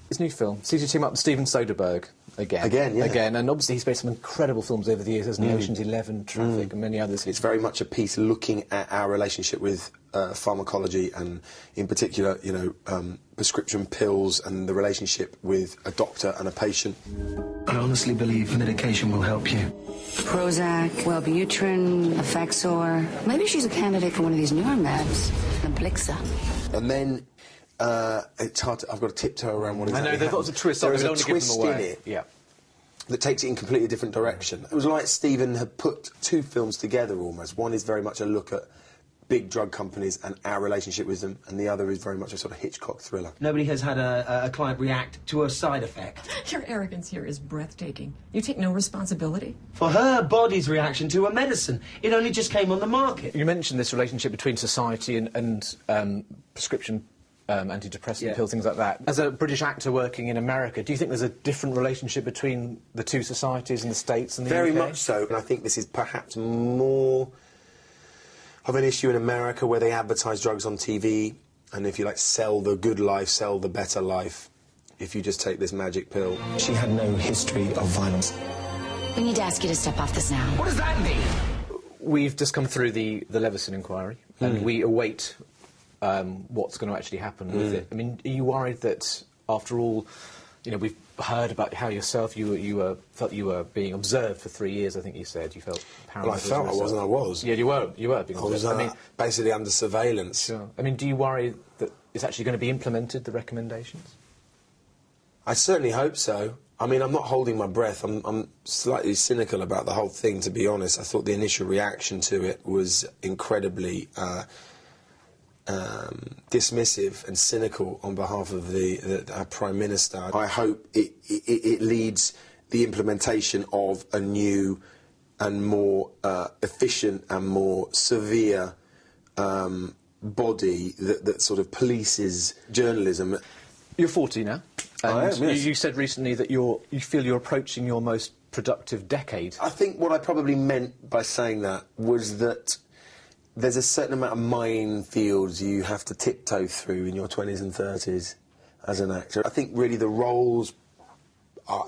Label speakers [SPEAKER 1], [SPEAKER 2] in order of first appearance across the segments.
[SPEAKER 1] His new film sees you team up with Steven Soderbergh again. Again, and obviously he's made some incredible films over the years, hasn't he? Ocean's 11, Traffic, and many others.
[SPEAKER 2] It's very much a piece looking at our relationship with pharmacology, and in particular, you know, prescription pills and the relationship with a doctor and a patient.
[SPEAKER 3] I honestly believe medication will help you.
[SPEAKER 4] Prozac, Wellbutrin, Effexor. Maybe she's a candidate for one of these newer meds, the Blixa.
[SPEAKER 2] And then it's hard to, I've got to tiptoe around what exactly
[SPEAKER 1] I know, there's lots of twists.
[SPEAKER 2] There is a twist in it that takes it in a completely different direction. It was like Stephen had put two films together almost. One is very much a look at big drug companies and our relationship with them, and the other is very much a sort of Hitchcock thriller.
[SPEAKER 3] Nobody has had a client react to a side effect.
[SPEAKER 5] Your arrogance here is breathtaking. You take no responsibility.
[SPEAKER 3] For her body's reaction to a medicine, it only just came on the market.
[SPEAKER 1] You mentioned this relationship between society and prescription antidepressant pills, things like that. As a British actor working in America, do you think there's a different relationship between the two societies in the States and the UK?
[SPEAKER 2] Very much so, and I think this is perhaps more of an issue in America, where they advertise drugs on TV, and if you like sell the good life, sell the better life, if you just take this magic pill.
[SPEAKER 3] She had no history of violence.
[SPEAKER 4] We need to ask you to step off this now.
[SPEAKER 3] What does that mean?
[SPEAKER 1] We've just come through the Leveson inquiry, and we await what's going to actually happen with it. I mean, are you worried that, after all, you know, we've heard about how yourself, you felt you were being observed for 3 years, I think you said. You felt paranoid.
[SPEAKER 2] Well, I felt I wasn't, I was.
[SPEAKER 1] Yeah, you were being observed.
[SPEAKER 2] I was basically under surveillance.
[SPEAKER 1] Sure. I mean, do you worry that it's actually going to be implemented, the recommendations?
[SPEAKER 2] I certainly hope so. I mean, I'm not holding my breath. I'm slightly cynical about the whole thing, to be honest. I thought the initial reaction to it was incredibly dismissive and cynical on behalf of our Prime Minister. I hope it leads the implementation of a new and more efficient and more severe body that sort of polices journalism.
[SPEAKER 1] You're 40 now. And
[SPEAKER 2] I am, yes.
[SPEAKER 1] You said recently that you feel you're approaching your most productive decade.
[SPEAKER 2] I think what I probably meant by saying that was that there's a certain amount of minefields you have to tiptoe through in your 20s and 30s as an actor. I think really the roles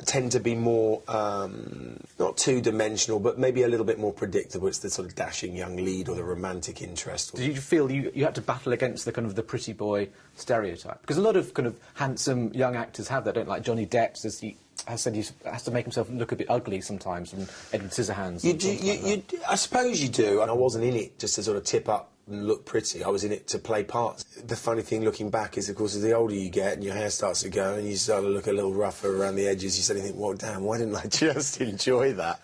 [SPEAKER 2] tend to be more, not two-dimensional, but maybe a little bit more predictable. It's the sort of dashing young lead or the romantic interest.
[SPEAKER 1] Did you feel you had to battle against the kind of the pretty boy stereotype? Because a lot of kind of handsome young actors have that, don't like Johnny Depp, as he has said, he has to make himself look a bit ugly sometimes, and Edward Scissorhands.
[SPEAKER 2] I suppose you do, and I wasn't in it just to sort of tip up and look pretty. I was in it to play parts. The funny thing looking back is, of course, as the older you get and your hair starts to go and you start to look a little rougher around the edges, you suddenly think, well, damn, why didn't I just enjoy that?